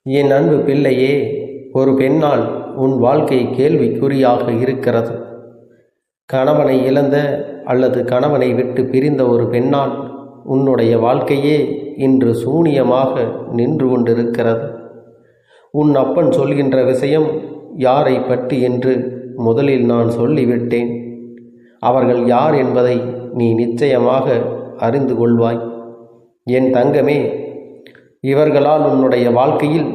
என் அன்பு பிள்ளையே, ஒரு பெண்ணால் உன் வாழ்க்கை கேள்விக்குறியாக இருக்கிறது. கணவனை இழந்த அல்லது கணவனை விட்டு பிரிந்த ஒரு பெண்ணால் உன்னுடைய வாழ்க்கையே இன்று சூனியமாக நின்று கொண்டிருக்கிறது. உன் அப்பன் சொல்கின்ற விஷயம் யாரை பற்றி என்று முதலில் நான் சொல்லிவிட்டேன். அவர்கள் யார் என்பதை நீ நிச்சயமாக அறிந்து கொள்வாய். என் தங்கமே, இவர்களால் உன்னுடைய வாழ்க்கையில்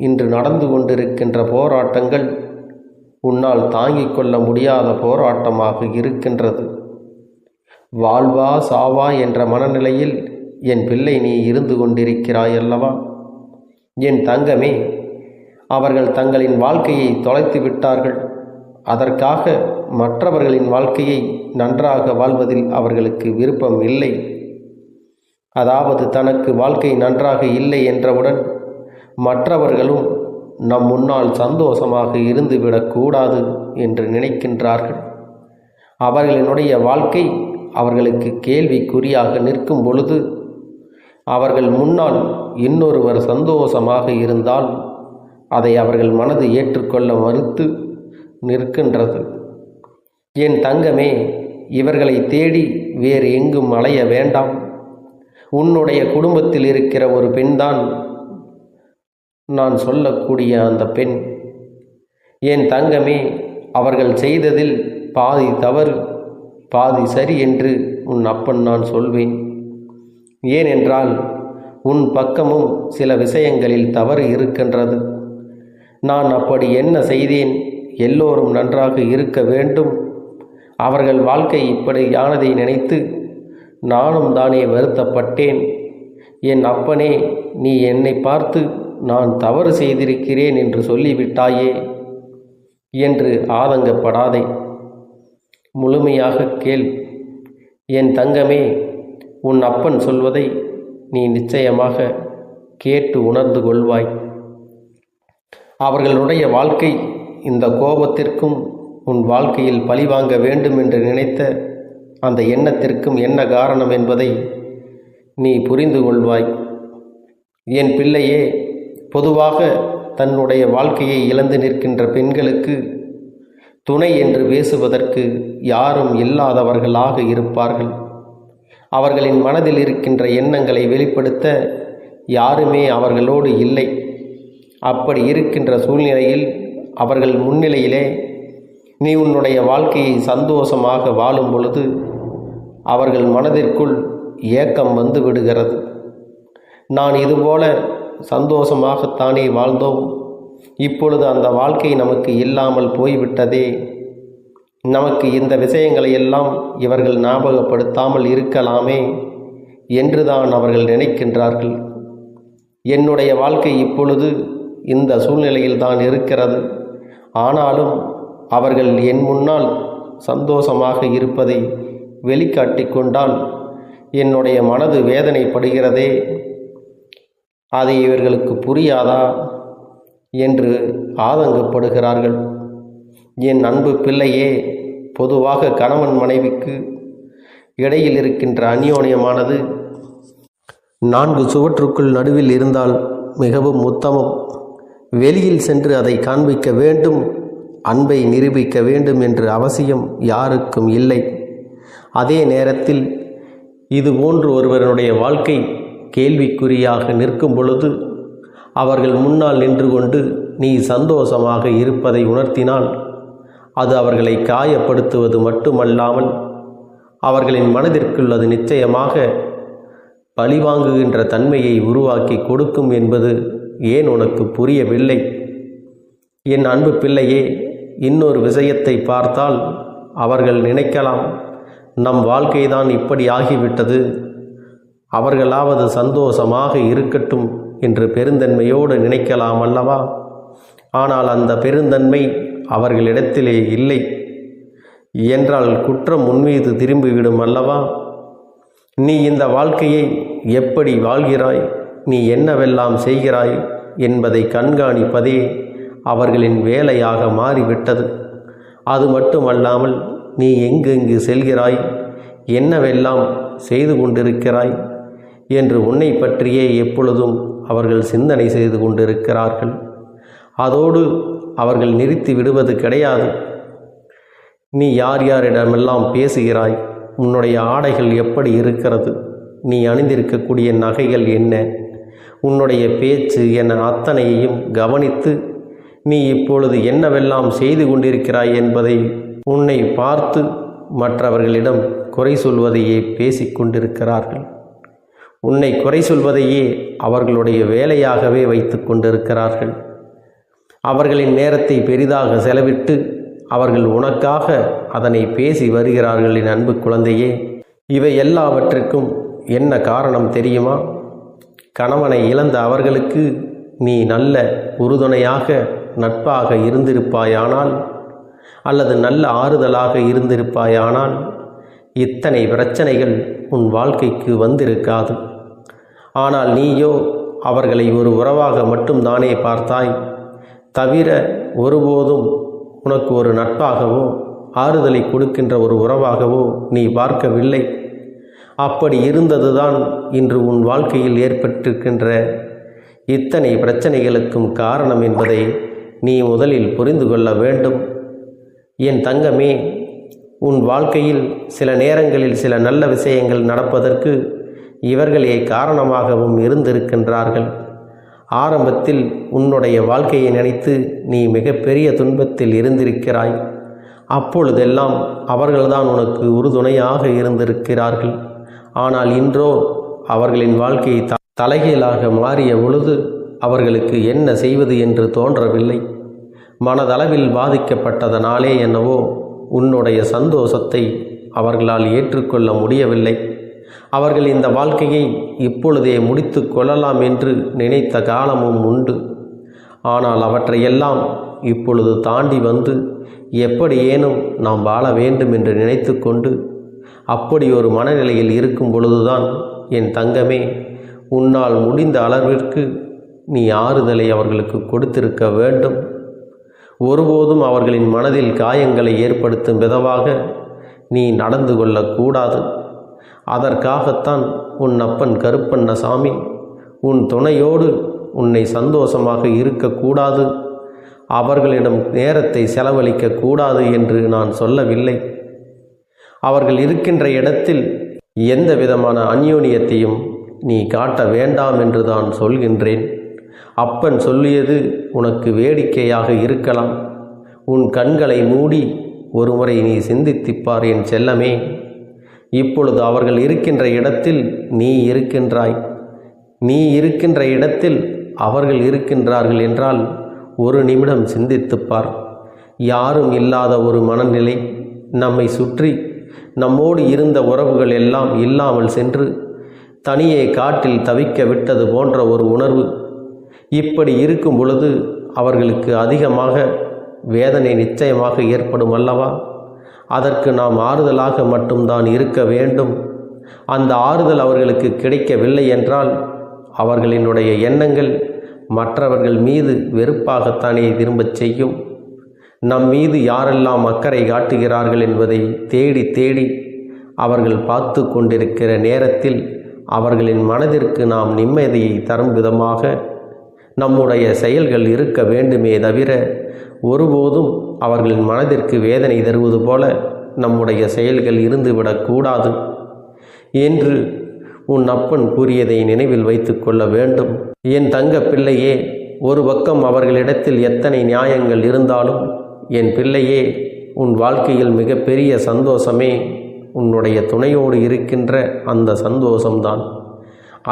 இன்று நடந்து கொண்டிருக்கின்ற போராட்டங்கள் உன்னால் தாங்கிக் கொள்ள முடியாத போராட்டமாக இருக்கின்றது. வாழ்வா சாவா என்ற மனநிலையில் என் பிள்ளை நீ இருந்து கொண்டிருக்கிறாய் அல்லவா? என் தங்கமே, அவர்கள் தங்களின் வாழ்க்கையை தொலைத்து விட்டார்கள். அதற்காக மற்றவர்களின் வாழ்க்கையை நன்றாக வாழ்வதில் அவர்களுக்கு விருப்பம் இல்லை. அதாவது தனக்கு வாழ்க்கை நன்றாக இல்லை என்றவுடன் மற்றவர்களும் நம் முன்னால் சந்தோஷமாக இருந்துவிடக்கூடாது என்று நினைக்கின்றார்கள். அவர்களினுடைய வாழ்க்கை அவர்களுக்கு கேள்விக்குறியாக நிற்கும் பொழுது அவர்கள் முன்னால் இன்னொருவர் சந்தோஷமாக இருந்தால் அதை அவர்கள் மனது ஏற்றுக்கொள்ள மறுத்து நிற்கின்றது. என் தங்கமே, இவர்களை தேடி வேறு எங்கும் அலைய வேண்டாம். உன்னுடைய குடும்பத்தில் இருக்கிற ஒரு பெண்தான் நான் சொல்லக்கூடிய அந்த பெண். என் தங்கமே, அவர்கள் செய்ததில் பாதி தவறு பாதி சரி என்று உன் அப்பன் நான் சொல்வேன். ஏனென்றால் உன் பக்கமும் சில விஷயங்களில் தவறு இருக்கின்றது. நான் அப்படி என்ன செய்தேன்? எல்லோரும் நன்றாக இருக்க வேண்டும், அவர்கள் வாழ்க்கை இப்படியானதை நினைத்து நானும் தானே வருத்தப்பட்டேன். என் அப்பனே, நீ என்னை பார்த்து நான் தவறு செய்திருக்கிறேன் என்று சொல்லிவிட்டாயே என்று ஆதங்கப்படாதே. முழுமையாக கேள். என் தங்கமே, உன் அப்பன் சொல்வதை நீ நிச்சயமாக கேட்டு உணர்ந்து கொள்வாய். அவர்களுடைய வாழ்க்கை இந்த கோபத்திற்கும் உன் வாழ்க்கையில் பழிவாங்க வேண்டும் என்று நினைத்த அந்த எண்ணத்திற்கும் என்ன காரணம் என்பதை நீ புரிந்து கொள்வாய். என் பிள்ளையே, பொதுவாக தன்னுடைய வாழ்க்கையை இழந்து நிற்கின்ற பெண்களுக்கு துணை என்று பேசுவதற்கு யாரும் இல்லாதவர்களாக இருப்பார்கள். அவர்களின் மனதில் இருக்கின்ற எண்ணங்களை வெளிப்படுத்த யாருமே அவர்களோடு இல்லை. அப்படி இருக்கின்ற சூழ்நிலையில் அவர்கள் முன்னிலையிலே நீ உன்னுடைய வாழ்க்கையை சந்தோஷமாக வாழும் பொழுது அவர்கள் மனதிற்குள் ஏக்கம் வந்து விடுகிறது. நான் இதுபோல சந்தோஷமாகத்தானே வாழ்ந்தோம், இப்பொழுது அந்த வாழ்க்கை நமக்கு இல்லாமல் போய்விட்டதே, நமக்கு இந்த விஷயங்களை எல்லாம் இவர்கள் ஞாபகப்படுத்தாமல் இருக்கலாமே என்றுதான் அவர்கள் நினைக்கின்றார்கள். என்னுடைய வாழ்க்கை இப்பொழுது இந்த சூழ்நிலையில் தான் இருக்கிறது. ஆனாலும் அவர்கள் என் முன்னால் சந்தோஷமாக இருப்பதை வெளிக்காட்டி கொண்டால் என்னுடைய மனது வேதனைப்படுகிறதே, அதை இவர்களுக்கு புரியாதா என்று ஆதங்கப்படுகிறார்கள். என் அன்பு பிள்ளையே, பொதுவாக கணவன் மனைவிக்கு இடையில் இருக்கின்ற அந்யோன்யமானது 4 சுவற்றுக்குள் நடுவில் இருந்தால் மிகவும் உத்தமம். வெளியில் சென்று அதை காண்பிக்க வேண்டும், அன்பை நிரூபிக்க வேண்டும் என்று அவசியம் யாருக்கும் இல்லை. அதே நேரத்தில் இதுபோன்று ஒருவருடைய வாழ்க்கை கேள்விக்குறியாக நிற்கும் பொழுது அவர்கள் முன்னால் நின்று கொண்டு நீ சந்தோஷமாக இருப்பதை உணர்த்தினால் அது அவர்களை காயப்படுத்துவது மட்டுமல்லாமல் அவர்களின் மனதிற்குள் அது நிச்சயமாக பழிவாங்குகின்ற தன்மையை உருவாக்கி கொடுக்கும் என்பது ஏன் உனக்கு புரியவில்லை? என் அன்பு பிள்ளையே, இன்னொரு விஷயத்தை பார்த்தால் அவர்கள் நினைக்கலாம், நம் வாழ்க்கைதான் இப்படி ஆகிவிட்டது, அவர்களாவது சந்தோஷமாக இருக்கட்டும் என்று பெருந்தன்மையோடு நினைக்கலாம் அல்லவா? ஆனால் அந்த பெருந்தன்மை அவர்களிடத்திலே இல்லை என்றால் குற்றம் உன்மீது திரும்பிவிடும் அல்லவா? நீ இந்த வாழ்க்கையை எப்படி வாழ்கிறாய், நீ என்னவெல்லாம் செய்கிறாய் என்பதை கண்காணிப்பதே அவர்களின் வேலையாக மாறிவிட்டது. அது மட்டுமல்லாமல் நீ எங்கெங்கு செல்கிறாய், என்னவெல்லாம் செய்து கொண்டிருக்கிறாய் என்று உன்னை பற்றியே எப்பொழுதும் அவர்கள் சிந்தனை செய்து கொண்டிருக்கிறார்கள். அதோடு அவர்கள் நிறுத்தி விடுவது கிடையாது. நீ யார் யாரிடமெல்லாம் பேசுகிறாய், உன்னுடைய ஆடைகள் எப்படி இருக்கிறது, நீ அணிந்திருக்கக்கூடிய நகைகள் என்ன, உன்னுடைய பேச்சு என அத்தனையையும் கவனித்து நீ இப்பொழுது என்னவெல்லாம் செய்து கொண்டிருக்கிறாய் என்பதை உன்னை பார்த்து மற்றவர்களிடம் குறை சொல்வதையே பேசிக்கொண்டிருக்கிறார்கள். உன்னை குறை சொல்வதையே அவர்களுடைய வேலையாகவே வைத்து கொண்டிருக்கிறார்கள். அவர்களின் நேரத்தை பெரிதாக செலவிட்டு அவர்கள் உனக்காக அதனை பேசி வருகிறார்கள். என் அன்பு குழந்தையே, இவை எல்லாவற்றிற்கும் என்ன காரணம் தெரியுமா? கணவனை இழந்த அவர்களுக்கு நீ நல்ல உறுதுணையாக நட்பாக இருந்திருப்பாயானால், அல்லது நல்ல ஆறுதலாக இருந்திருப்பாயானால் இத்தனை பிரச்சனைகள் உன் வாழ்க்கைக்கு வந்திருக்காது. ஆனால் நீயோ அவர்களை ஒரு உறவாக மட்டும்தானே பார்த்தாய், தவிர ஒருபோதும் உனக்கு ஒரு நட்பாகவோ ஆறுதலை கொடுக்கின்ற ஒரு உறவாகவோ நீ பார்க்கவில்லை. அப்படி இருந்ததுதான் இன்று உன் வாழ்க்கையில் ஏற்பட்டிருக்கின்ற இத்தனை பிரச்சனைகளுக்கும் காரணம் என்பதை நீ முதலில் புரிந்து கொள்ள வேண்டும். என் தங்கமே, உன் வாழ்க்கையில் சில நேரங்களில் சில நல்ல விஷயங்கள் நடப்பதற்கு இவர்களே காரணமாகவும் இருந்திருக்கின்றார்கள். ஆரம்பத்தில் உன்னுடைய வாழ்க்கையை நினைத்து நீ மிகப்பெரிய துன்பத்தில் இருந்திருக்கிறாய். அப்பொழுதெல்லாம் அவர்கள்தான் உனக்கு உறுதுணையாக இருந்திருக்கிறார்கள். ஆனால் இன்றோ அவர்களின் வாழ்க்கையை தலைகீழாக மாறிய பொழுது அவர்களுக்கு என்ன செய்வது என்று தோன்றவில்லை. மனதளவில் பாதிக்கப்பட்டதனாலே என்னவோ உன்னுடைய சந்தோஷத்தை அவர்களால் ஏற்றுக்கொள்ள முடியவில்லை. அவர்கள் இந்த வாழ்க்கையை இப்பொழுதே முடித்து கொள்ளலாம் என்று நினைத்த காலமும் உண்டு. ஆனால் அவற்றையெல்லாம் இப்பொழுது தாண்டி வந்து எப்படியேனும் நாம் வாழ வேண்டும் என்று நினைத்து கொண்டு அப்படி ஒரு மனநிலையில் இருக்கும் பொழுதுதான் என் தங்கமே, உன்னால் முடிந்த அளவிற்கு நீ ஆறுதலை அவர்களுக்கு கொடுத்திருக்க வேண்டும். ஒருபோதும் அவர்களின் மனதில் காயங்களை ஏற்படுத்தும் விதமாக நீ நடந்து கொள்ளக்கூடாது. அதற்காகத்தான் உன் அப்பன் கருப்பண்ணசாமி உன் துணையோடு உன்னை சந்தோஷமாக இருக்கக்கூடாது, அவர்களிடம் நேரத்தை செலவழிக்க கூடாது என்று நான் சொல்லவில்லை. அவர்கள் இருக்கின்ற இடத்தில் எந்த விதமான அந்யோன்யத்தையும் நீ காட்ட வேண்டாம் என்று தான் சொல்கின்றேன். அப்பன் சொல்லியது உனக்கு வேடிக்கையாக இருக்கலாம். உன் கண்களை மூடி ஒருமுறை நீ சிந்தித்துப்பார் என் செல்லமே. இப்பொழுது அவர்கள் இருக்கின்ற இடத்தில் நீ இருக்கின்றாய். நீ இருக்கின்ற இடத்தில் அவர்கள் இருக்கின்றார்கள் என்றால் ஒரு நிமிடம் சிந்தித்துப்பார். யாரும் இல்லாத ஒரு மனநிலை, நம்மை சுற்றி நம்மோடு இருந்த உறவுகள் எல்லாம் இல்லாமல் சென்று தனியே காட்டில் தவிக்க விட்டது போன்ற ஒரு உணர்வு. இப்படி இருக்கும் பொழுது அவர்களுக்கு அதிகமாக வேதனை நிச்சயமாக ஏற்படும் அல்லவா? அதற்கு நாம் ஆறுதலாக மட்டும்தான் இருக்க வேண்டும். அந்த ஆறுதல் அவர்களுக்கு கிடைக்கவில்லை என்றால் அவர்களினுடைய எண்ணங்கள் மற்றவர்கள் மீது வெறுப்பாகத்தானே திரும்பச் செய்யும். நம் மீது யாரெல்லாம் அக்கறை காட்டுகிறார்கள் என்பதை தேடி தேடி அவர்கள் பார்த்து கொண்டிருக்கிற நேரத்தில் அவர்களின் மனதிற்கு நாம் நிம்மதியை தரும் விதமாக நம்முடைய செயல்கள் இருக்க வேண்டுமே தவிர ஒருபோதும் அவர்களின் மனதிற்கு வேதனை தருவது போல நம்முடைய செயல்கள் இருந்துவிடக்கூடாது என்று உன் அப்பன் கூறியதை நினைவில் வைத்து கொள்ள வேண்டும். என் தங்க பிள்ளையே, ஒரு பக்கம் அவர்களிடத்தில் எத்தனை நியாயங்கள் இருந்தாலும் என் பிள்ளையே, உன் வாழ்க்கையில் மிகப்பெரிய சந்தோஷமே உன்னுடைய துணையோடு இருக்கின்ற அந்த சந்தோஷம்தான்.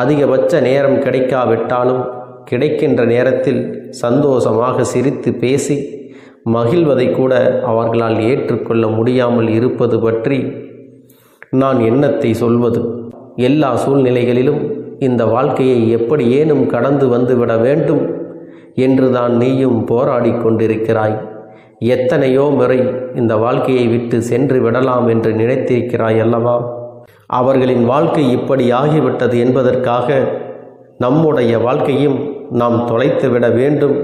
அதிகபட்ச நேரம் கிடைக்காவிட்டாலும் கிடைக்கின்ற நேரத்தில் சந்தோஷமாக சிரித்து பேசி மகிழ்வதை கூட அவர்களால் ஏற்றுக்கொள்ள முடியாமல் இருப்பது பற்றி நான் என்னத்தை சொல்வது? எல்லா சூழ்நிலைகளிலும் இந்த வாழ்க்கையை எப்படி ஏனும் கடந்து வந்துவிட வேண்டும் என்றுதான் நீயும் போராடி கொண்டிருக்கிறாய். எத்தனையோ முறை இந்த வாழ்க்கையை விட்டு சென்று விடலாம் என்று நினைத்திருக்கிறாய் அல்லவா? அவர்களின் வாழ்க்கை இப்படி ஆகிவிட்டது என்பதற்காக நம்முடைய வாழ்க்கையும் நாம் தொலைத்துவிட வேண்டும்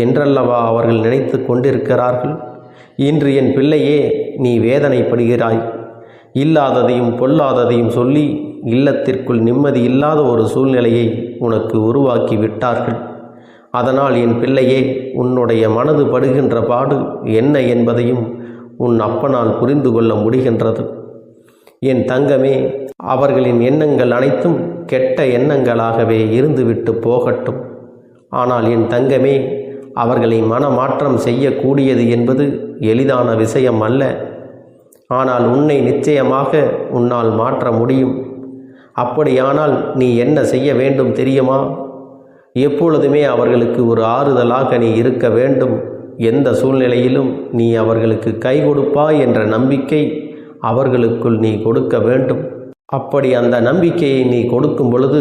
என்றல்லவா அவர்கள் நினைத்து கொண்டிருக்கிறார்கள். இன்று என் பிள்ளையே, நீ வேதனைப்படுகிறாய். இல்லாததையும் பொல்லாததையும் சொல்லி இல்லத்திற்குள் நிம்மதி இல்லாத ஒரு சூழ்நிலையை உனக்கு உருவாக்கி விட்டார்கள். அதனால் என் பிள்ளையே, உன்னுடைய மனது படுகின்ற பாடு என்ன என்பதையும் உன் அப்பனால் புரிந்து கொள்ள முடிகின்றது. என் தங்கமே, அவர்களின் எண்ணங்கள் அனைத்தும் கெட்ட எண்ணங்களாகவே இருந்துவிட்டு போகட்டும். ஆனால் என் தங்கமே, அவர்களை மனமாற்றம் செய்யக்கூடியது என்பது எளிதான விஷயம் அல்ல. ஆனால் உன்னை நிச்சயமாக உன்னால் மாற்ற முடியும். அப்படியானால் நீ என்ன செய்ய வேண்டும் தெரியுமா? எப்பொழுதுமே அவர்களுக்கு ஒரு ஆறுதலாக நீ இருக்க வேண்டும். எந்த சூழ்நிலையிலும் நீ அவர்களுக்கு கை கொடுப்பாய் என்ற நம்பிக்கை அவர்களுக்குள் நீ கொடுக்க வேண்டும். அப்படி அந்த நம்பிக்கையை நீ கொடுக்கும் பொழுது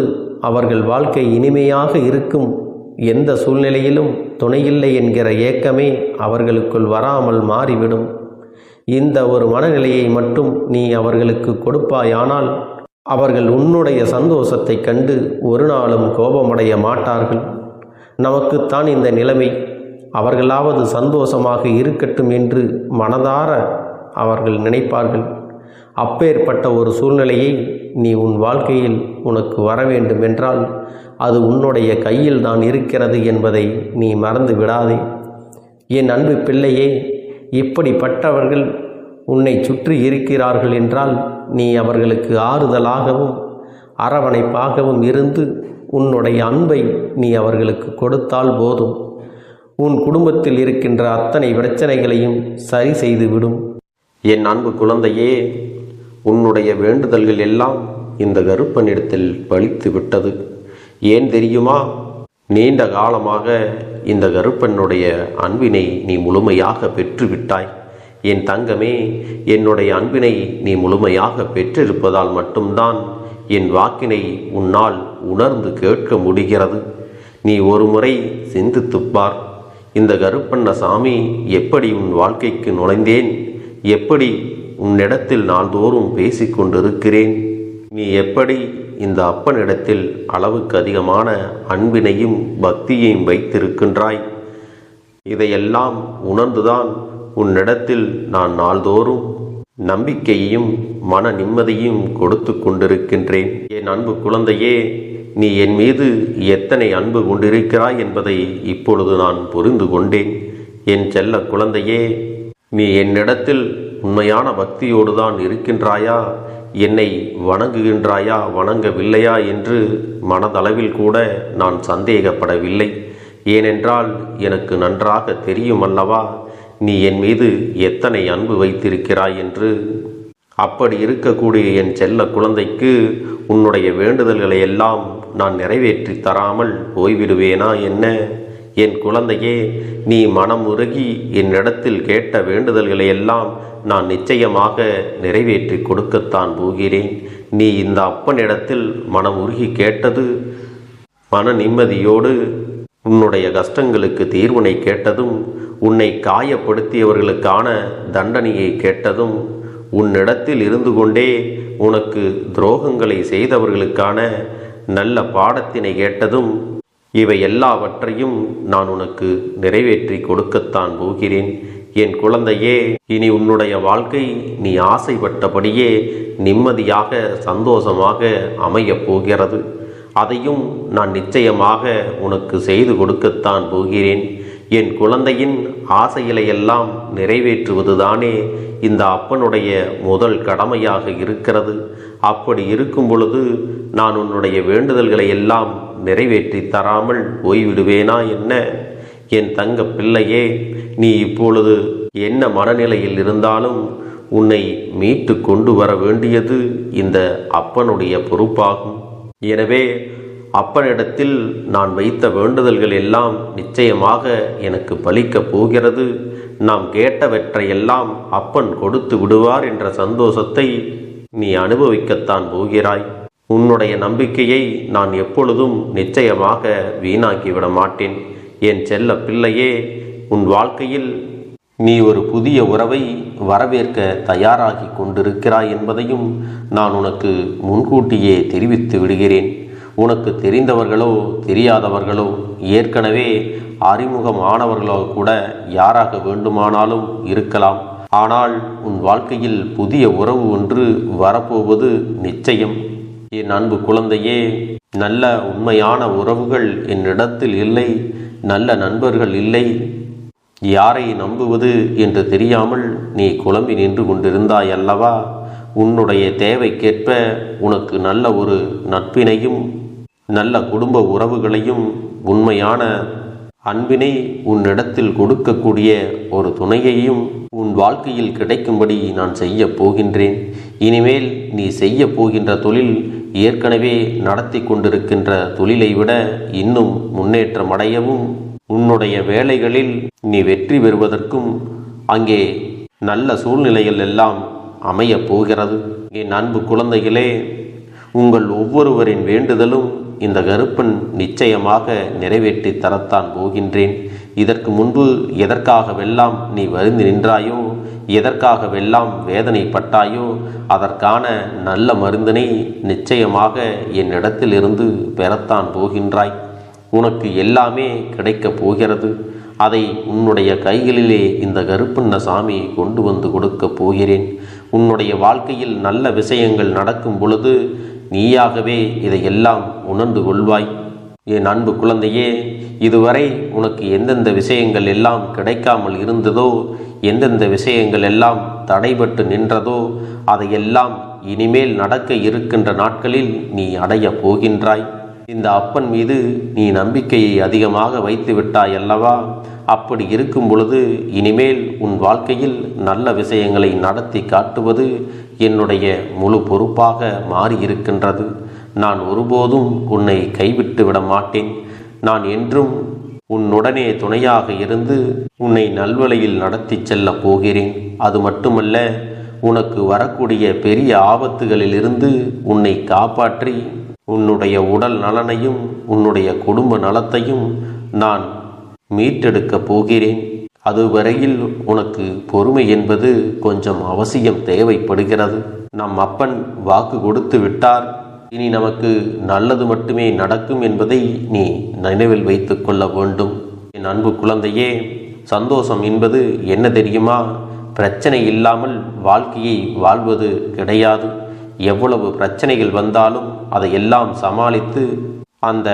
அவர்கள் வாழ்க்கை இனிமையாக இருக்கும். எந்த சூழ்நிலையிலும் துணையில்லை என்கிற ஏக்கமே அவர்களுக்குள் வராமல் மாறிவிடும். இந்த ஒரு மனநிலையை மட்டும் நீ அவர்களுக்கு கொடுப்பாயானால் அவர்கள் உன்னுடைய சந்தோஷத்தை கண்டு ஒரு நாளும் கோபமடைய மாட்டார்கள். நமக்குத்தான் இந்த நிலைமை, அவர்களாவது சந்தோஷமாக இருக்கட்டும் என்று மனதார அவர்கள் நினைப்பார்கள். அப்பேற்பட்ட ஒரு சூழ்நிலையை நீ உன் வாழ்க்கையில் உனக்கு வர வேண்டும் என்றால் அது உன்னுடைய கையில் தான் இருக்கிறது என்பதை நீ மறந்து விடாதே. என் அன்பு பிள்ளையே, இப்படிப்பட்டவர்கள் உன்னை சுற்றி இருக்கிறார்கள் என்றால் நீ அவர்களுக்கு ஆறுதலாகவும் அரவணைப்பாகவும் இருந்து உன்னுடைய அன்பை நீ அவர்களுக்கு கொடுத்தால் போதும். உன் குடும்பத்தில் இருக்கின்ற அத்தனை பிரச்சனைகளையும் சரி செய்துவிடும். என் அன்பு குழந்தையே, உன்னுடைய வேண்டுதல்கள் எல்லாம் இந்த கருப்பனிடத்தில் பலித்து விட்டது. ஏன் தெரியுமா? நீண்ட காலமாக இந்த கருப்பனுடைய அன்பினை நீ முழுமையாக பெற்றுவிட்டாய். என் தங்கமே, என்னுடைய அன்பினை நீ முழுமையாக பெற்றிருப்பதால் மட்டும்தான் என் வாக்கினை உன்னால் உணர்ந்து கேட்க முடிகிறது. நீ ஒரு முறை சிந்தித்துப்பார். இந்த கருப்பண்ணசாமி எப்படி உன் வாழ்க்கைக்கு நுழைந்தேன், எப்படி உன்னிடத்தில் நாள்தோறும் பேசிக்கொண்டிருக்கிறேன், நீ எப்படி இந்த அப்பனிடத்தில் அளவுக்கு அதிகமான அன்பினையும் பக்தியையும் வைத்திருக்கின்றாய். இதையெல்லாம் உணர்ந்துதான் உன்னிடத்தில் நான் நாள்தோறும் நம்பிக்கையையும் மன நிம்மதியும் கொடுத்து கொண்டிருக்கின்றேன். என் அன்பு குழந்தையே, நீ என் மீது எத்தனை அன்பு கொண்டிருக்கிறாய் என்பதை இப்பொழுது நான் புரிந்து கொண்டேன். என் செல்ல குழந்தையே, நீ என்னிடத்தில் உண்மையான பக்தியோடு தான் இருக்கின்றாயா, என்னை வணங்குகின்றாயா வணங்கவில்லையா என்று மனதளவில் கூட நான் சந்தேகப்படவில்லை. ஏனென்றால் எனக்கு நன்றாக தெரியும் அல்லவா நீ என் மீது எத்தனை அன்பு வைத்திருக்கிறாய் என்று. அப்படி இருக்கக்கூடிய என் செல்ல குழந்தைக்கு உன்னுடைய வேண்டுதல்களை எல்லாம் நான் நிறைவேற்றி தராமல் போய்விடுவேனா என்ன? என் குழந்தையே, நீ மனம் உருகி என்னிடத்தில் கேட்ட வேண்டுதல்களை எல்லாம் நான் நிச்சயமாக நிறைவேற்றி கொடுக்கத்தான் போகிறேன். நீ இந்த அப்பனிடத்தில் மனம் உருகி கேட்டது, மன நிம்மதியோடு உன்னுடைய கஷ்டங்களுக்கு தீர்வினை கேட்டதும், உன்னை காயப்படுத்தியவர்களுக்கான தண்டனையை கேட்டதும், உன்னிடத்தில் இருந்து கொண்டே உனக்கு துரோகங்களை செய்தவர்களுக்கான நல்ல பாடத்தினை கேட்டதும், இவை எல்லாவற்றையும் நான் உனக்கு நிறைவேற்றி கொடுக்கத்தான் போகிறேன். என் குழந்தையே, இனி உன்னுடைய வாழ்க்கை நீ ஆசைப்பட்டபடியே நிம்மதியாக சந்தோஷமாக அமையப் போகிறது. அதையும் நான் நிச்சயமாக உனக்கு செய்து கொடுக்கத்தான் போகிறேன். என் குழந்தையின் ஆசைகளை எல்லாம் நிறைவேற்றுவதுதானே இந்த அப்பனுடைய முதல் கடமையாக இருக்கிறது. அப்படி இருக்கும் பொழுது நான் உன்னுடைய வேண்டுதல்களை எல்லாம் நிறைவேற்றி தராமல் போய்விடுவேனா என்ன? என் தங்க பிள்ளையே, நீ இப்பொழுது என்ன மனநிலையில் இருந்தாலும் உன்னை மீட்டு கொண்டு வர வேண்டியது இந்த அப்பனுடைய பொறுப்பாகும். எனவே அப்பனிடத்தில் நான் வைத்த வேண்டுதல்கள் எல்லாம் நிச்சயமாக எனக்கு பலிக்கப் போகிறது. நாம் கேட்டவற்றையெல்லாம் அப்பன் கொடுத்து விடுவார் என்ற சந்தோஷத்தை நீ அனுபவிக்கத்தான் போகிறாய். உன்னுடைய நம்பிக்கையை நான் எப்பொழுதும் நிச்சயமாக வீணாக்கிவிட மாட்டேன். என் செல்ல பிள்ளையே, உன் வாழ்க்கையில் நீ ஒரு புதிய உறவை வரவேற்க தயாராகி கொண்டிருக்கிறாய் என்பதையும் நான் உனக்கு முன்கூட்டியே தெரிவித்து விடுகிறேன். உனக்கு தெரிந்தவர்களோ தெரியாதவர்களோ ஏற்கனவே அறிமுகமானவர்களோ கூட யாராக வேண்டுமானாலும் இருக்கலாம். ஆனால் உன் வாழ்க்கையில் புதிய உறவு ஒன்று வரப்போவது நிச்சயம். என் அன்பு குழந்தையே, நல்ல உண்மையான உறவுகள் என்னிடத்தில் இல்லை, நல்ல நண்பர்கள் இல்லை. யாரை நம்புவது என்று தெரியாமல் நீ குழம்பி நின்று கொண்டிருந்தாய் அல்லவா? உன்னுடைய தேவைக்கேற்ப உனக்கு நல்ல ஒரு நட்பினையும் நல்ல குடும்ப உறவுகளையும் உண்மையான அன்பினை உன்னிடத்தில் கொடுக்கக்கூடிய ஒரு துணையையும் உன் வாழ்க்கையில் கிடைக்கும்படி நான் செய்ய போகின்றேன். இனிமேல் நீ செய்ய போகின்ற தொழில் ஏற்கனவே நடத்தி கொண்டிருக்கின்ற தொழிலை விட இன்னும் முன்னேற்றம் அடையவும், உன்னுடைய வேலைகளில் நீ வெற்றி பெறுவதற்கும் அங்கே நல்ல சூழ்நிலைகள் எல்லாம் அமையப் போகிறது. என் அன்பு குழந்தைகளே, உங்கள் ஒவ்வொருவரின் வேண்டுதலும் இந்த கருப்பன் நிச்சயமாக நிறைவேற்றி தரத்தான் போகின்றேன். இதற்கு முன்பு எதற்காகவெல்லாம் நீ வருந்தி நின்றாயோ, எதற்காகவெல்லாம் வேதனைப்பட்டாயோ, அதற்கான நல்ல மருந்தினை நிச்சயமாக என்னிடத்திலிருந்து பெறத்தான் போகின்றாய். உனக்கு எல்லாமே கிடைக்கப் போகிறது. அதை உன்னுடைய கைகளிலே இந்த கருப்பண்ண சாமி கொண்டு வந்து கொடுக்கப் போகிறேன். உன்னுடைய வாழ்க்கையில் நல்ல விஷயங்கள் நடக்கும் பொழுது நீயாகவே இதையெல்லாம் உணர்ந்து கொள்வாய். என் அன்பு குழந்தையே, இதுவரை உனக்கு எந்தெந்த விஷயங்கள் எல்லாம் கிடைக்காமல் இருந்ததோ, எந்தெந்த விஷயங்கள் எல்லாம் தடைபட்டு நின்றதோ, அதையெல்லாம் இனிமேல் நடக்க இருக்கின்ற நாட்களில் நீ அடைய போகின்றாய். இந்த அப்பன் மீது நீ நம்பிக்கையை அதிகமாக வைத்து விட்டாய் அல்லவா? அப்படி இருக்கும் பொழுது இனிமேல் உன் வாழ்க்கையில் நல்ல விஷயங்களை நடத்தி காட்டுவது என்னுடைய முழு பொறுப்பாக மாறியிருக்கின்றது. நான் ஒருபோதும் உன்னை கைவிட்டு விட மாட்டேன். நான் என்றும் உன்னுடனே துணையாக இருந்து உன்னை நல்வழியில் நடத்தி செல்லப் போகிறேன். அது மட்டுமல்ல, உனக்கு வரக்கூடிய பெரிய ஆபத்துகளிலிருந்து உன்னை காப்பாற்றி உன்னுடைய உடல் நலனையும் உன்னுடைய குடும்ப நலத்தையும் நான் மீட்டெடுக்கப் போகிறேன். அதுவரையில் உனக்கு பொறுமை என்பது கொஞ்சம் அவசியம் தேவைப்படுகிறது. நம் அப்பன் வாக்கு கொடுத்து விட்டார். இனி நமக்கு நல்லது மட்டுமே நடக்கும் என்பதை நீ நினைவில் வைத்து கொள்ள வேண்டும். என் அன்பு குழந்தையே, சந்தோஷம் என்பது என்ன தெரியுமா? பிரச்சனை இல்லாமல் வாழ்க்கையை வாழ்வது கிடையாது. எவ்வளவு பிரச்சனைகள் வந்தாலும் அதையெல்லாம் சமாளித்து அந்த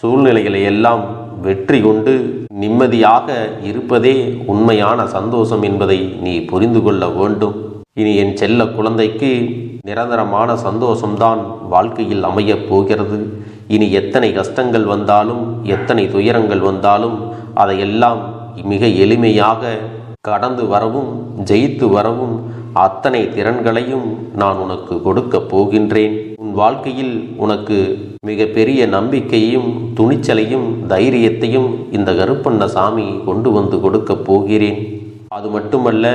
சூழ்நிலைகளை எல்லாம் வெற்றி கொண்டு நிம்மதியாக இருப்பதே உண்மையான சந்தோஷம் என்பதை நீ புரிந்து கொள்ள வேண்டும். இனி என் செல்ல குழந்தைக்கு நிரந்தரமான சந்தோஷம்தான் வாழ்க்கையில் அமையப் போகிறது. இனி எத்தனை கஷ்டங்கள் வந்தாலும், எத்தனை துயரங்கள் வந்தாலும் அதையெல்லாம் மிக எளிமையாக கடந்து வரவும் ஜெயித்து வரவும் அத்தனை திறன்களையும் நான் உனக்கு கொடுக்கப் போகின்றேன். உன் வாழ்க்கையில் உனக்கு மிக பெரிய நம்பிக்கையையும் துணிச்சலையும் தைரியத்தையும் இந்த கருப்பண்ண சாமி கொண்டு வந்து கொடுக்கப் போகிறேன். அது மட்டுமல்ல,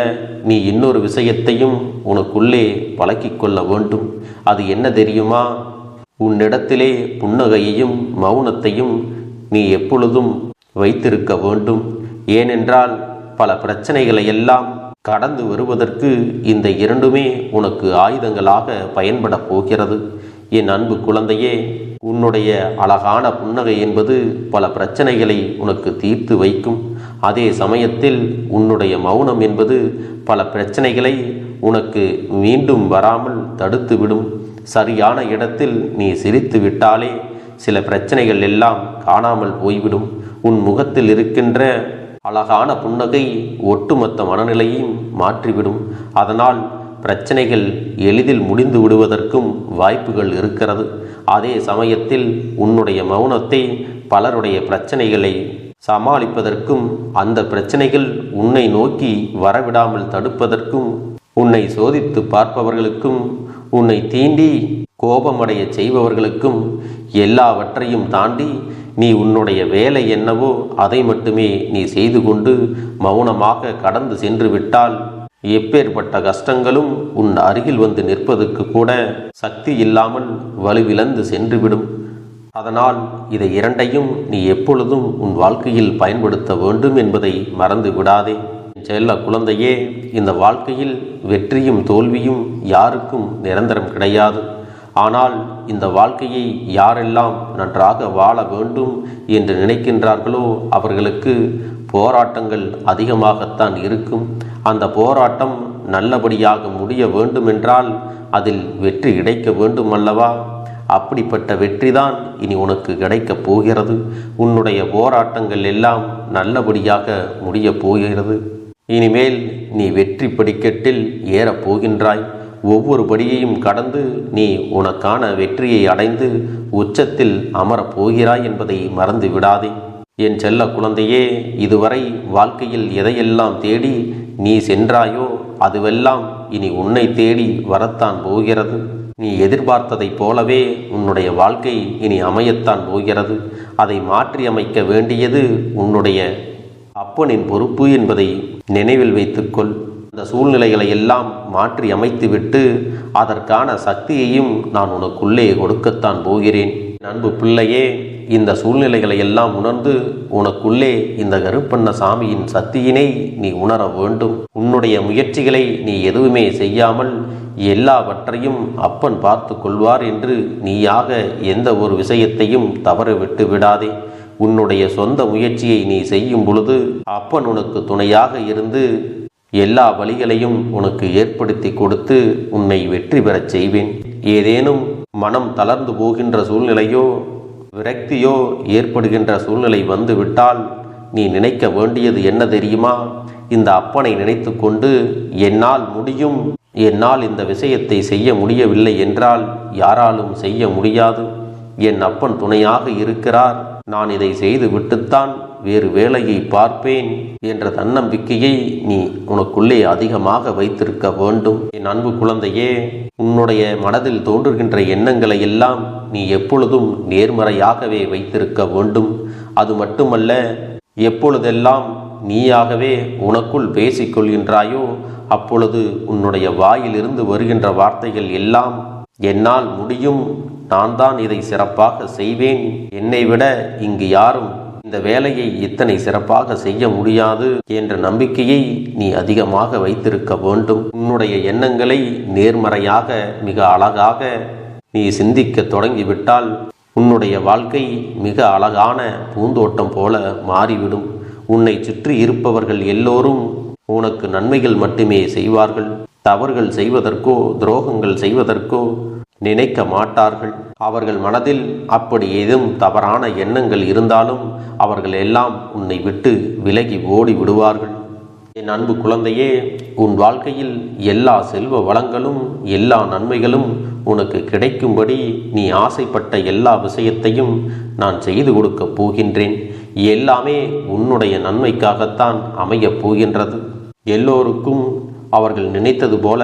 நீ இன்னொரு விஷயத்தையும் உனக்குள்ளே பழக்கிக் கொள்ள வேண்டும். அது என்ன தெரியுமா? உன்னிடத்திலே புன்னகையையும் மௌனத்தையும் நீ எப்பொழுதும் வைத்திருக்க வேண்டும். ஏனென்றால் பல பிரச்சனைகளை எல்லாம் கடந்து வருவதற்கு இந்த இரண்டுமே உனக்கு ஆயுதங்களாக பயன்பட போகிறது. என் அன்பு குழந்தையே, உன்னுடைய அழகான புன்னகை என்பது பல பிரச்சனைகளை உனக்கு தீர்த்து வைக்கும். அதே சமயத்தில் உன்னுடைய மௌனம் என்பது பல பிரச்சனைகளை உனக்கு மீண்டும் வராமல் தடுத்துவிடும். சரியான இடத்தில் நீ சிரித்து விட்டாலே சில பிரச்சனைகள் எல்லாம் காணாமல் போய்விடும். உன் முகத்தில் இருக்கின்ற அழகான புன்னகை ஒட்டுமொத்த மனநிலையும் மாற்றிவிடும். அதனால் பிரச்சனைகள் எளிதில் முடிந்து விடுவதற்கும் வாய்ப்புகள் இருக்கிறது. அதே சமயத்தில் உன்னுடைய மௌனத்தை பலருடைய பிரச்சனைகளை சமாளிப்பதற்கும், அந்த பிரச்சனைகள் உன்னை நோக்கி வரவிடாமல் தடுப்பதற்கும், உன்னை சோதித்து பார்ப்பவர்களுக்கும், உன்னை தீண்டி கோபமடைய செய்பவர்களுக்கும் எல்லாவற்றையும் தாண்டி நீ உன்னுடைய வேலை என்னவோ அதை மட்டுமே நீ செய்து கொண்டு மௌனமாக கடந்து சென்று விட்டால் எப்பேற்பட்ட கஷ்டங்களும் உன் அருகில் வந்து நிற்பதற்கு கூட சக்தி இல்லாமல் வலுவிழந்து சென்றுவிடும். அதனால் இதை இரண்டையும் நீ எப்பொழுதும் உன் வாழ்க்கையில் பயன்படுத்த வேண்டும் என்பதை மறந்து விடாதே. செல்ல குழந்தையே, இந்த வாழ்க்கையில் வெற்றியும் தோல்வியும் யாருக்கும் நிரந்தரம் கிடையாது. ஆனால் இந்த வாழ்க்கையை யாரெல்லாம் நன்றாக வாழ வேண்டும் என்று நினைக்கின்றார்களோ அவர்களுக்கு போராட்டங்கள் அதிகமாகத்தான் இருக்கும். அந்த போராட்டம் நல்லபடியாக முடிய வேண்டுமென்றால் அதில் வெற்றி கிடைக்க வேண்டும் அல்லவா? அப்படிப்பட்ட வெற்றிதான் இனி உனக்கு கிடைக்கப் போகிறது. உன்னுடைய போராட்டங்கள் எல்லாம் நல்லபடியாக முடியப் போகிறது. இனிமேல் நீ வெற்றி படிக்கட்டில் ஏறப் போகின்றாய். ஒவ்வொரு படியையும் கடந்து நீ உனக்கான வெற்றியை அடைந்து உச்சத்தில் அமரப் போகிறாய் என்பதை மறந்து விடாதே. என் செல்ல குழந்தையே, இதுவரை வாழ்க்கையில் எதையெல்லாம் தேடி நீ சென்றாயோ அதுவெல்லாம் இனி உன்னை தேடி வரத்தான் போகிறது. நீ எதிர்பார்த்ததைப் போலவே உன்னுடைய வாழ்க்கை இனி அமையத்தான் போகிறது. அதை மாற்றி அமைக்க வேண்டியது உன்னுடைய அப்பனின் பொறுப்பு என்பதை நினைவில் வைத்துக்கொள். அந்த சூழ்நிலைகளை எல்லாம் மாற்றி அமைத்துவிட்டு அதற்கான சக்தியையும் நான் உனக்குள்ளே கொடுக்கத்தான் போகிறேன். அன்பு பிள்ளையே, இந்த சூழ்நிலைகளை எல்லாம் உணர்ந்து உனக்குள்ளே இந்த கருப்பண்ண சாமியின் சக்தியினை நீ உணர வேண்டும். உன்னுடைய முயற்சிகளை நீ எதுவுமே செய்யாமல் எல்லாவற்றையும் அப்பன் பார்த்து கொள்வார் என்று நீயாக எந்த ஒரு விஷயத்தையும் தவற விட்டு விடாதே. உன்னுடைய சொந்த முயற்சியை நீ செய்யும் பொழுது அப்பன் உனக்கு துணையாக இருந்து எல்லா வழிகளையும் உனக்கு ஏற்படுத்தி கொடுத்து உன்னை வெற்றி பெறச் செய்வேன். ஏதேனும் மனம் தளர்ந்து போகின்ற சூழ்நிலையோ விரக்தியோ ஏற்படுகின்ற சூழ்நிலை வந்துவிட்டால் நீ நினைக்க வேண்டியது என்ன தெரியுமா? இந்த அப்பனை நினைத்து கொண்டு என்னால் முடியும், என்னால் இந்த விஷயத்தை செய்ய முடியவில்லை என்றால் யாராலும் செய்ய முடியாது. என் அப்பன் துணையாக இருக்கிறார், நான் இதை செய்து விட்டுத்தான் வேறு வேலையை பார்ப்பேன் என்ற தன்னம்பிக்கையை நீ உனக்குள்ளே அதிகமாக வைத்திருக்க வேண்டும். என் அன்பு குழந்தையே, உன்னுடைய மனதில் தோன்றுகின்ற எண்ணங்களை எல்லாம் நீ எப்பொழுதும் நேர்மறையாகவே வைத்திருக்க வேண்டும். அது மட்டுமல்ல, எப்பொழுதெல்லாம் நீயாகவே உனக்குள் பேசிக்கொள்கின்றாயோ அப்பொழுது உன்னுடைய வாயிலிருந்து வருகின்ற வார்த்தைகள் எல்லாம் என்னால் முடியும், நான் தான் இதை சிறப்பாக செய்வேன், என்னை விட இங்கு யாரும் இந்த வேலையை இத்தனை சிறப்பாக செய்ய முடியாது என்ற நம்பிக்கையை நீ அதிகமாக வைத்திருக்க வேண்டும். உன்னுடைய எண்ணங்களை நேர்மறையாக மிக அழகாக நீ சிந்திக்க தொடங்கிவிட்டால் உன்னுடைய வாழ்க்கை மிக அழகான பூந்தோட்டம் போல மாறிவிடும். உன்னை சுற்றி இருப்பவர்கள் எல்லோரும் உனக்கு நன்மைகள் மட்டுமே செய்வார்கள். தவறுகள் செய்வதற்கோ துரோகங்கள் செய்வதற்கோ நினைக்க மாட்டார்கள். அவர்கள் மனதில் அப்படி ஏதும் தவறான எண்ணங்கள் இருந்தாலும் அவர்கள் எல்லாம் உன்னை விட்டு விலகி ஓடி விடுவார்கள். என் அன்பு குழந்தையே, உன் வாழ்க்கையில் எல்லா செல்வ வளங்களும் எல்லா நன்மைகளும் உனக்கு கிடைக்கும்படி நீ ஆசைப்பட்ட எல்லா விஷயத்தையும் நான் செய்து கொடுக்கப் போகின்றேன். எல்லாமே உன்னுடைய நன்மைக்காகத்தான் அமையப் போகின்றது. எல்லோருக்கும் அவர்கள் நினைத்தது போல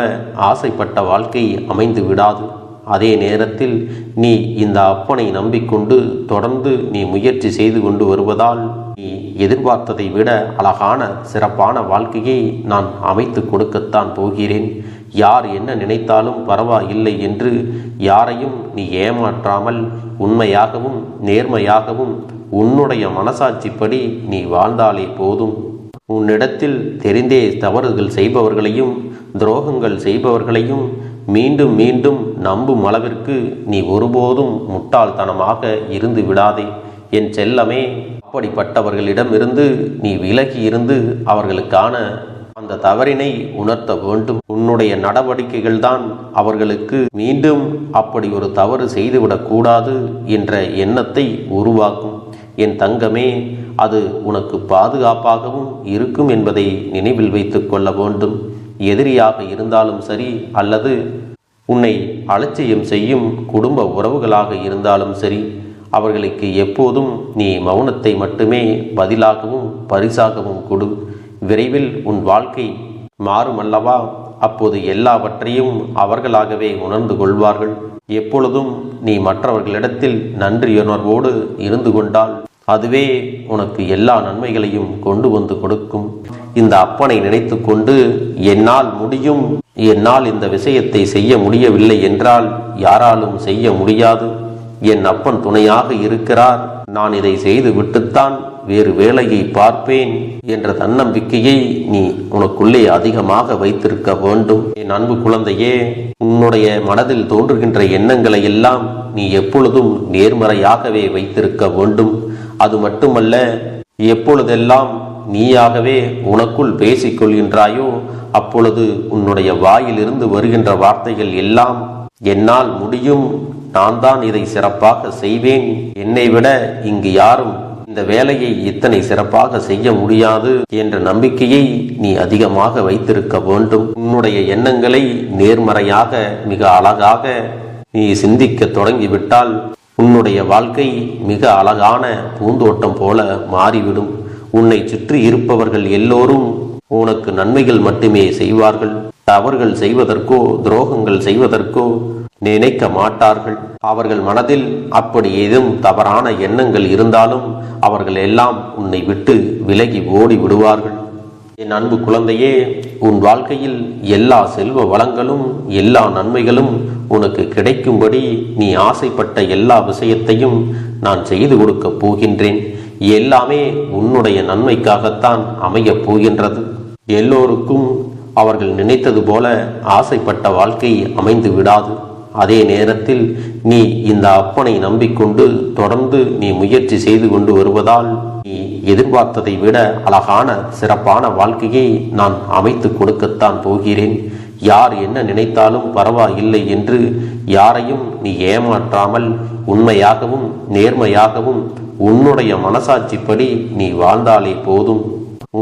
ஆசைப்பட்ட வாழ்க்கை அமைந்து விடாது. அதே நேரத்தில் நீ இந்த அப்பனை நம்பிக்கொண்டு தொடர்ந்து நீ முயற்சி செய்து கொண்டு வருவதால் நீ எதிர்பார்த்ததை விட அழகான சிறப்பான வாழ்க்கையை நான் அமைத்து கொடுக்கத்தான் போகிறேன். யார் என்ன நினைத்தாலும் பரவாயில்லை என்று யாரையும் நீ ஏமாற்றாமல் உண்மையாகவும் நேர்மையாகவும் உன்னுடைய மனசாட்சிப்படி நீ வாழ்ந்தாலே போதும். உன்னிடத்தில் தெரிந்தே தவறுகள் செய்பவர்களையும் துரோகங்கள் செய்பவர்களையும் மீண்டும் மீண்டும் நம்பும் அளவிற்கு நீ ஒருபோதும் முட்டாள்தனமாக இருந்து விடாதே. என் செல்லமே, அப்படிப்பட்டவர்களிடமிருந்து நீ விலகி இருந்து அவர்களுக்கான அந்த தவறினை உணர்த்த வேண்டும். உன்னுடைய நடவடிக்கைகள் தான் அவர்களுக்கு மீண்டும் அப்படி ஒரு தவறு செய்துவிடக்கூடாது என்ற எண்ணத்தை உருவாக்கும். என் தங்கமே, அது உனக்கு பாதுகாப்பாகவும் இருக்கும் என்பதை நினைவில் வைத்து கொள்ள வேண்டும். எதிரியாக இருந்தாலும் சரி அல்லது உன்னை அலட்சியம் செய்யும் குடும்ப உறவுகளாக இருந்தாலும் சரி, அவர்களுக்கு எப்போதும் நீ மௌனத்தை மட்டுமே பதிலாகவும் பரிசாகவும் கொடு. விரைவில் உன் வாழ்க்கை மாறுமல்லவா? அப்போது எல்லாவற்றையும் அவர்களாகவே உணர்ந்து கொள்வார்கள். எப்பொழுதும் நீ மற்றவர்களிடத்தில் நன்றியுணர்வோடு இருந்து கொண்டால் அதுவே உனக்கு எல்லா நன்மைகளையும் கொண்டு வந்து கொடுக்கும். இந்த அப்பனை நினைத்து கொண்டு என்னால் முடியும், என்னால் இந்த விஷயத்தை செய்ய முடியவில்லை என்றால் யாராலும் செய்ய முடியாது, என் அப்பன் துணையாக இருக்கிறார், நான் இதை செய்து விட்டுத்தான் வேறு வேலையை பார்ப்பேன் என்ற தன்னம்பிக்கையை நீ உனக்குள்ளே அதிகமாக வைத்திருக்க வேண்டும். என் அன்பு குழந்தையே, உன்னுடைய மனதில் தோன்றுகின்ற எண்ணங்களை எல்லாம் நீ எப்பொழுதும் நேர்மறையாகவே வைத்திருக்க வேண்டும். அது மட்டுமல்ல, எப்பொழுதெல்லாம் நீயாகவே உனக்குள் பேசிக்கொள்கின்றாயோ அப்பொழுது உன்னுடைய வாயிலிருந்து வருகின்ற வார்த்தைகள் எல்லாம் என்னால் முடியும், நான் தான் இதை சிறப்பாக செய்வேன், என்னை விட இங்கு யாரும் இந்த வேலையை இத்தனை சிறப்பாக செய்ய முடியாது என்ற நம்பிக்கையை நீ அதிகமாக வைத்திருக்க வேண்டும். உன்னுடைய எண்ணங்களை நேர்மறையாக மிக அழகாக நீ சிந்திக்க தொடங்கிவிட்டால் உன்னுடைய வாழ்க்கை மிக அழகான பூந்தோட்டம் போல மாறிவிடும். உன்னை சுற்றி இருப்பவர்கள் எல்லோரும் உனக்கு நன்மைகள் மட்டுமே செய்வார்கள். தவறுகள் செய்வதற்கோ துரோகங்கள் செய்வதற்கோ நினைக்க மாட்டார்கள். அவர்கள் மனதில் அப்படி ஏதும் தவறான எண்ணங்கள் இருந்தாலும் அவர்கள் எல்லாம் உன்னை விட்டு விலகி ஓடி விடுவார்கள். என் அன்பு குழந்தையே, உன் வாழ்க்கையில் எல்லா செல்வ வளங்களும் எல்லா நன்மைகளும் உனக்கு கிடைக்கும்படி நீ ஆசைப்பட்ட எல்லா விஷயத்தையும் நான் செய்து கொடுக்கப் போகின்றேன். எல்லாமே உன்னுடைய நன்மைக்காகத்தான் அமையப் போகின்றது. எல்லோருக்கும் அவர்கள் நினைத்தது போல ஆசைப்பட்ட வாழ்க்கை அமைந்து விடாது. அதே நேரத்தில் நீ இந்த அப்பனை நம்பிக்கொண்டு தொடர்ந்து நீ முயற்சி செய்து கொண்டு வருவதால் நீ எதிர்பார்த்ததை விட அழகான சிறப்பான வாழ்க்கையை நான் அமைத்து கொடுக்கத்தான் போகிறேன். யார் என்ன நினைத்தாலும் பரவாயில்லை என்று யாரையும் நீ ஏமாற்றாமல் உண்மையாகவும் நேர்மையாகவும் உன்னுடைய மனசாட்சிப்படி நீ வாழ்ந்தாலே போதும்.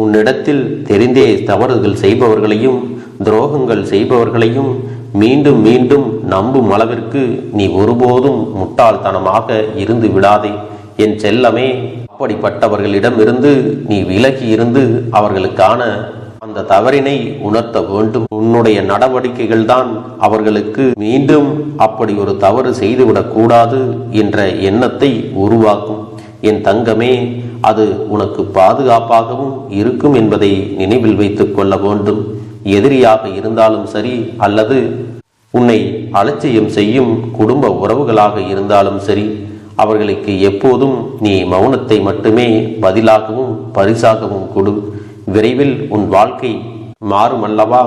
உன்னிடத்தில் தெரிந்தே தவறுகள் செய்பவர்களையும் துரோகங்கள் செய்பவர்களையும் மீண்டும் மீண்டும் நம்பும் அளவிற்கு நீ ஒருபோதும் முட்டாள்தனமாக இருந்து விடாதே. என் செல்லமே, அப்படிப்பட்டவர்களிடமிருந்து நீ விலகி இருந்து அவர்களுக்கான அந்த தவறினை உணர்த்த வேண்டும். உன்னுடைய நடவடிக்கைகள் தான் அவர்களுக்கு மீண்டும் அப்படி ஒரு தவறு செய்துவிடக் கூடாது என்ற எண்ணத்தை உருவாக்கும். என் தங்கமே, அது உனக்கு பாதுகாப்பாகவும் இருக்கும் என்பதை நினைவில் வைத்துக் கொள்ள வேண்டும். எதிரியாக இருந்தாலும் சரி அல்லது உன்னை அலட்சியம் செய்யும் குடும்ப உறவுகளாக இருந்தாலும் சரி, அவர்களுக்கு எப்போதும் நீ மௌனத்தை மட்டுமே பதிலாகவும் பரிசாகவும் கொடு. விரைவில் உன் வாழ்க்கை மாறுமல்லவா?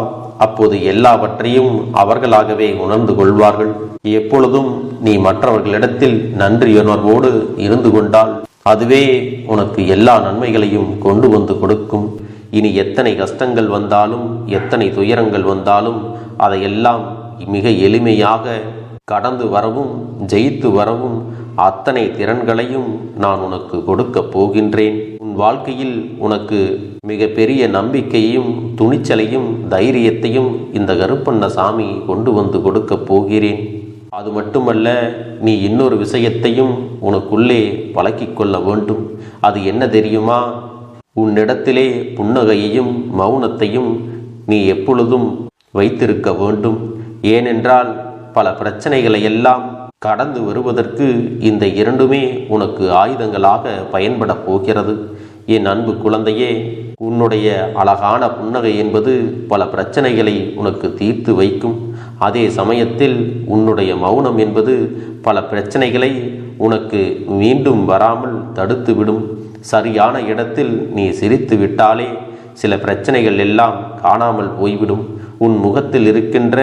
அப்போது எல்லாவற்றையும் அவர்களாகவே உணர்ந்து கொள்வார்கள். எப்பொழுதும் நீ மற்றவர்களிடத்தில் நன்றியுணர்வோடு இருந்து கொண்டால் அதுவே உனக்கு எல்லா நன்மைகளையும் கொண்டு வந்து கொடுக்கும். இனி எத்தனை கஷ்டங்கள் வந்தாலும் எத்தனை துயரங்கள் வந்தாலும் அதையெல்லாம் மிக எளிமையாக கடந்து வரவும் ஜெயித்து வரவும் அத்தனை திறன்களையும் நான் உனக்கு கொடுக்க போகின்றேன். உன் வாழ்க்கையில் உனக்கு மிக பெரிய நம்பிக்கையும் துணிச்சலையும் தைரியத்தையும் இந்த கருப்பண்ணசாமி கொண்டு வந்து கொடுக்க போகிறேன். அது மட்டுமல்ல, நீ இன்னொரு விஷயத்தையும் உனக்குள்ளே பழக்கிக் கொள்ள வேண்டும். அது என்ன தெரியுமா? உன்னிடத்திலே புன்னகையையும் மௌனத்தையும் நீ எப்பொழுதும் வைத்திருக்க வேண்டும். ஏனென்றால் பல பிரச்சனைகளை எல்லாம் கடந்து வருவதற்கு இந்த இரண்டுமே உனக்கு ஆயுதங்களாக பயன்பட போகிறது. என் அன்பு குழந்தையே, உன்னுடைய அழகான புன்னகை என்பது பல பிரச்சனைகளை உனக்கு தீர்த்து வைக்கும். அதே சமயத்தில் உன்னுடைய மௌனம் என்பது பல பிரச்சனைகளை உனக்கு மீண்டும் வராமல் தடுத்துவிடும். சரியான இடத்தில் நீ சிரித்து விட்டாலே சில பிரச்சனைகள் எல்லாம் காணாமல் போய்விடும். உன் முகத்தில் இருக்கின்ற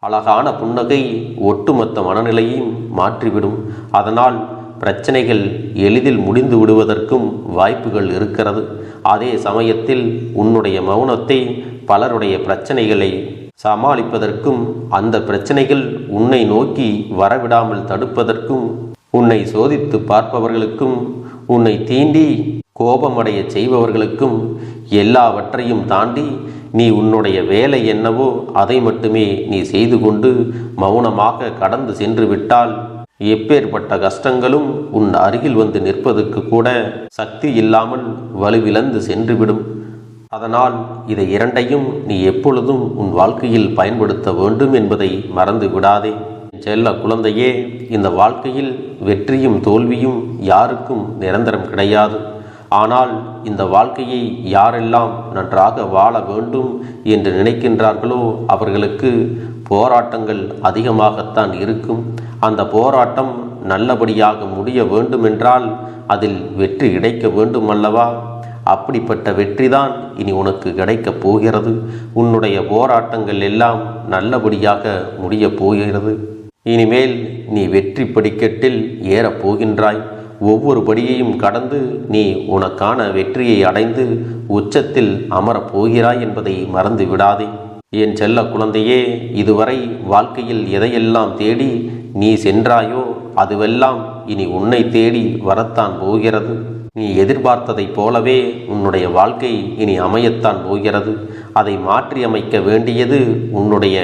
அழகான புன்னகை ஒட்டுமொத்த மனநிலையையும் மாற்றிவிடும். அதனால் பிரச்சனைகள் எளிதில் முடிந்து விடுவதற்கும் வாய்ப்புகள் இருக்கிறது. அதே சமயத்தில் உன்னுடைய மௌனத்தை பலருடைய பிரச்சனைகளை சமாளிப்பதற்கும் அந்த பிரச்சனைகள் உன்னை நோக்கி வரவிடாமல் தடுப்பதற்கும் உன்னை சோதித்து பார்ப்பவர்களுக்கும் உன்னை தீண்டி கோபமடைய செய்பவர்களுக்கும் எல்லாவற்றையும் தாண்டி நீ உன்னுடைய வேலை என்னவோ அதை மட்டுமே நீ செய்து கொண்டு மௌனமாக கடந்து சென்று விட்டால் எப்பேற்பட்ட கஷ்டங்களும் உன் அருகில் வந்து நிற்பதற்கு கூட சக்தி இல்லாமல் வலுவிழந்து சென்றுவிடும். அதனால் இதை இரண்டையும் நீ எப்பொழுதும் உன் வாழ்க்கையில் பயன்படுத்த வேண்டும் என்பதை மறந்து விடாதே. செல்ல குழந்தையே, இந்த வாழ்க்கையில் வெற்றியும் தோல்வியும் யாருக்கும் நிரந்தரம் கிடையாது. ஆனால் இந்த வாழ்க்கையை யாரெல்லாம் நன்றாக வாழ வேண்டும் என்று நினைக்கின்றார்களோ அவர்களுக்கு போராட்டங்கள் அதிகமாகத்தான் இருக்கும். அந்த போராட்டம் நல்லபடியாக முடிய வேண்டுமென்றால் அதில் வெற்றி கிடைக்க வேண்டும் அல்லவா? அப்படிப்பட்ட வெற்றிதான் இனி உனக்கு கிடைக்கப் போகிறது. உன்னுடைய போராட்டங்கள் எல்லாம் நல்லபடியாக முடியப் போகிறது. இனிமேல் நீ வெற்றி படிக்கட்டில் ஏறப் போகின்றாய். ஒவ்வொரு படியையும் கடந்து நீ உனக்கான வெற்றியை அடைந்து உச்சத்தில் அமரப் போகிறாய் என்பதை மறந்து விடாதே. என் செல்ல குழந்தையே, இதுவரை வாழ்க்கையில் எதையெல்லாம் தேடி நீ சென்றாயோ அதுவெல்லாம் இனி உன்னை தேடி வரத்தான் போகிறது. நீ எதிர்பார்த்ததைப் போலவே உன்னுடைய வாழ்க்கை இனி அமையத்தான் போகிறது. அதை மாற்றியமைக்க வேண்டியது உன்னுடைய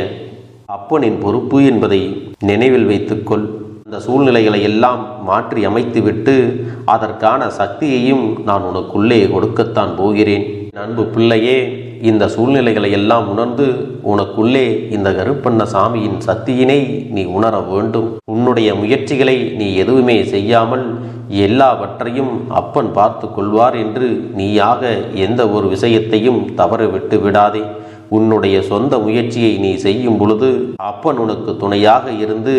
அப்பனின் பொறுப்பு என்பதை நினைவில் வைத்துக்கொள். அந்த சூழ்நிலைகளை எல்லாம் மாற்றி அமைத்துவிட்டு அதற்கான சக்தியையும் நான் உனக்குள்ளே கொடுக்கத்தான் போகிறேன். அன்பு பிள்ளையே, இந்த சூழ்நிலைகளை எல்லாம் உணர்ந்து உனக்குள்ளே இந்த கருப்பண்ண சாமியின் சக்தியினை நீ உணர வேண்டும். உன்னுடைய முயற்சிகளை நீ எதுவுமே செய்யாமல் எல்லாவற்றையும் அப்பன் பார்த்து கொள்வார் என்று நீயாக எந்த ஒரு விஷயத்தையும் தவற விட்டு விடாதே. உன்னுடைய சொந்த முயற்சியை நீ செய்யும் பொழுது அப்பன் உனக்கு துணையாக இருந்து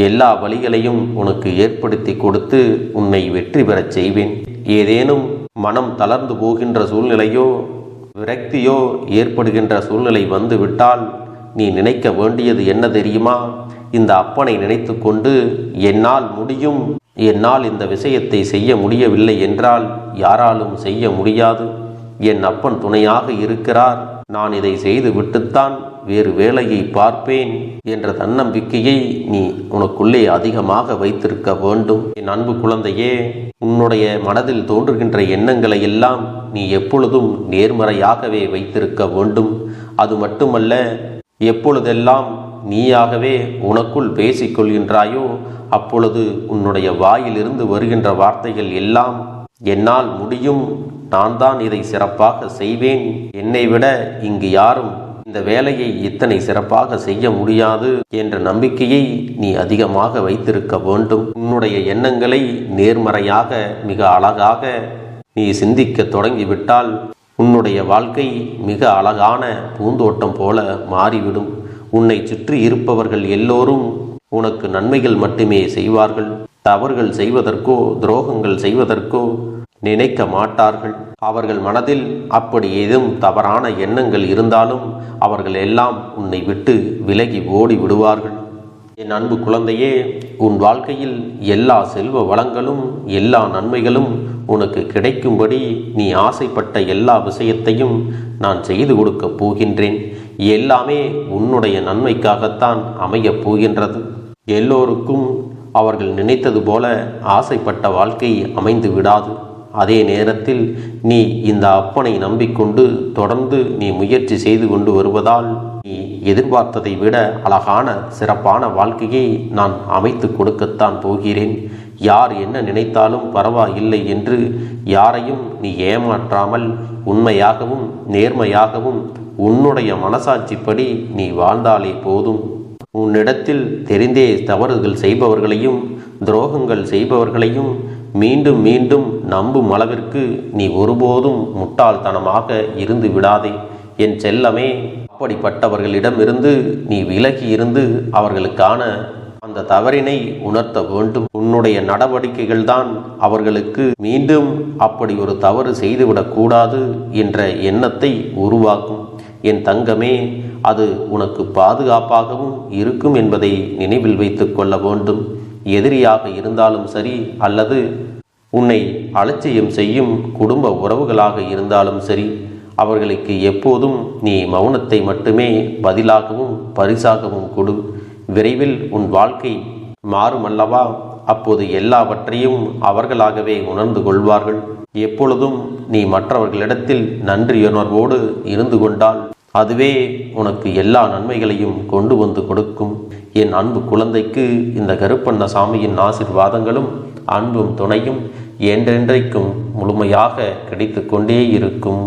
எல்லா வழிகளையும் உனக்கு ஏற்படுத்தி கொடுத்து உன்னை வெற்றி பெறச் செய்வேன். ஏதேனும் மனம் தளர்ந்து போகின்ற சூழ்நிலையோ விரக்தியோ ஏற்படுகின்ற சூழ்நிலை வந்துவிட்டால் நீ நினைக்க வேண்டியது என்ன தெரியுமா? இந்த அப்பனை நினைத்து கொண்டு என்னால் முடியும், என்னால் இந்த விஷயத்தை செய்ய முடியவில்லை என்றால் யாராலும் செய்ய முடியாது, என் அப்பன் துணையாக இருக்கிறார், நான் இதை செய்து விட்டுத்தான் வேறு வேலையை பார்ப்பேன் என்ற தன்னம்பிக்கையை நீ உனக்குள்ளே அதிகமாக வைத்திருக்க வேண்டும். என் அன்பு குழந்தையே, உன்னுடைய மனதில் தோன்றுகின்ற எண்ணங்களை எல்லாம் நீ எப்பொழுதும் நேர்மறையாகவே வைத்திருக்க வேண்டும். அது மட்டுமல்ல, எப்பொழுதெல்லாம் நீயாகவே உனக்குள் பேசிக்கொள்கின்றாயோ அப்பொழுது உன்னுடைய வாயிலிருந்து வருகின்ற வார்த்தைகள் எல்லாம் என்னால் முடியும், நான் தான் இதை சிறப்பாக செய்வேன், என்னை விட இங்கு யாரும் இந்த வேலையை இத்தனை சிறப்பாக செய்ய முடியாது என்ற நம்பிக்கையை நீ அதிகமாக வைத்திருக்க வேண்டும். உன்னுடைய எண்ணங்களை நேர்மறையாக மிக அழகாக நீ சிந்திக்க தொடங்கிவிட்டால் உன்னுடைய வாழ்க்கை மிக அழகான பூந்தோட்டம் போல மாறிவிடும். உன்னை சுற்றி இருப்பவர்கள் எல்லோரும் உனக்கு நன்மைகள் மட்டுமே செய்வார்கள். தவறுகள் செய்வதற்கோ துரோகங்கள் செய்வதற்கோ நினைக்க மாட்டார்கள். அவர்கள் மனதில் அப்படி ஏதும் தவறான எண்ணங்கள் இருந்தாலும் அவர்கள் எல்லாம் உன்னை விட்டு விலகி ஓடி விடுவார்கள். என் அன்பு குழந்தையே, உன் வாழ்க்கையில் எல்லா செல்வ வளங்களும் எல்லா நன்மைகளும் உனக்கு கிடைக்கும்படி நீ ஆசைப்பட்ட எல்லா விஷயத்தையும் நான் செய்து கொடுக்கப் போகின்றேன். எல்லாமே உன்னுடைய நன்மைக்காகத்தான் அமையப் போகின்றது. எல்லோருக்கும் அவர்கள் நினைத்தது போல ஆசைப்பட்ட வாழ்க்கை அமைந்து விடாது. அதே நேரத்தில் நீ இந்த அப்பனை நம்பிக்கொண்டு தொடர்ந்து நீ முயற்சி செய்து கொண்டு வருவதால் நீ எதிர்பார்த்ததை விட அழகான சிறப்பான வாழ்க்கையை நான் அமைத்து கொடுக்கத்தான் போகிறேன். யார் என்ன நினைத்தாலும் பரவாயில்லை என்று யாரையும் நீ ஏமாற்றாமல் உண்மையாகவும் நேர்மையாகவும் உன்னுடைய மனசாட்சிப்படி நீ வாழ்ந்தாலே போதும். உன்னிடத்தில் தெரிந்தே தவறுகள் செய்பவர்களையும் துரோகங்கள் செய்பவர்களையும் மீண்டும் மீண்டும் நம்பும் அளவிற்கு நீ ஒருபோதும் முட்டாள்தனமாக இருந்து விடாதே என் செல்லமே. அப்படிப்பட்டவர்களிடமிருந்து நீ விலகி இருந்து அவர்களுக்கான அந்த தவறினை உணர்த்த வேண்டும். உன்னுடைய நடவடிக்கைகள் தான் அவர்களுக்கு மீண்டும் அப்படி ஒரு தவறு செய்துவிடக்கூடாது என்ற எண்ணத்தை உருவாக்கும். என் தங்கமே, அது உனக்கு பாதுகாப்பாகவும் இருக்கும் என்பதை நினைவில் வைத்து கொள்ள வேண்டும். எதிரியாக இருந்தாலும் சரி அல்லது உன்னை அலட்சியம் செய்யும் குடும்ப உறவுகளாக இருந்தாலும் சரி, அவர்களுக்கு எப்போதும் நீ மௌனத்தை மட்டுமே பதிலாகவும் பரிசாகவும் கொடு. விரைவில் உன் வாழ்க்கை மாறுமல்லவா? அப்போது எல்லாவற்றையும் அவர்களாகவே உணர்ந்து கொள்வார்கள். எப்பொழுதும் நீ மற்றவர்களிடத்தில் நன்றியுணர்வோடு இருந்து கொண்டால் அதுவே உனக்கு எல்லா நன்மைகளையும் கொண்டு வந்து கொடுக்கும். என் அன்பு குழந்தைக்கு இந்த கருப்பண்ண சாமியின் ஆசீர்வாதங்களும் அன்பும் துணையும் என்றென்றைக்கும் முழுமையாக கிடைத்து கொண்டே இருக்கும்.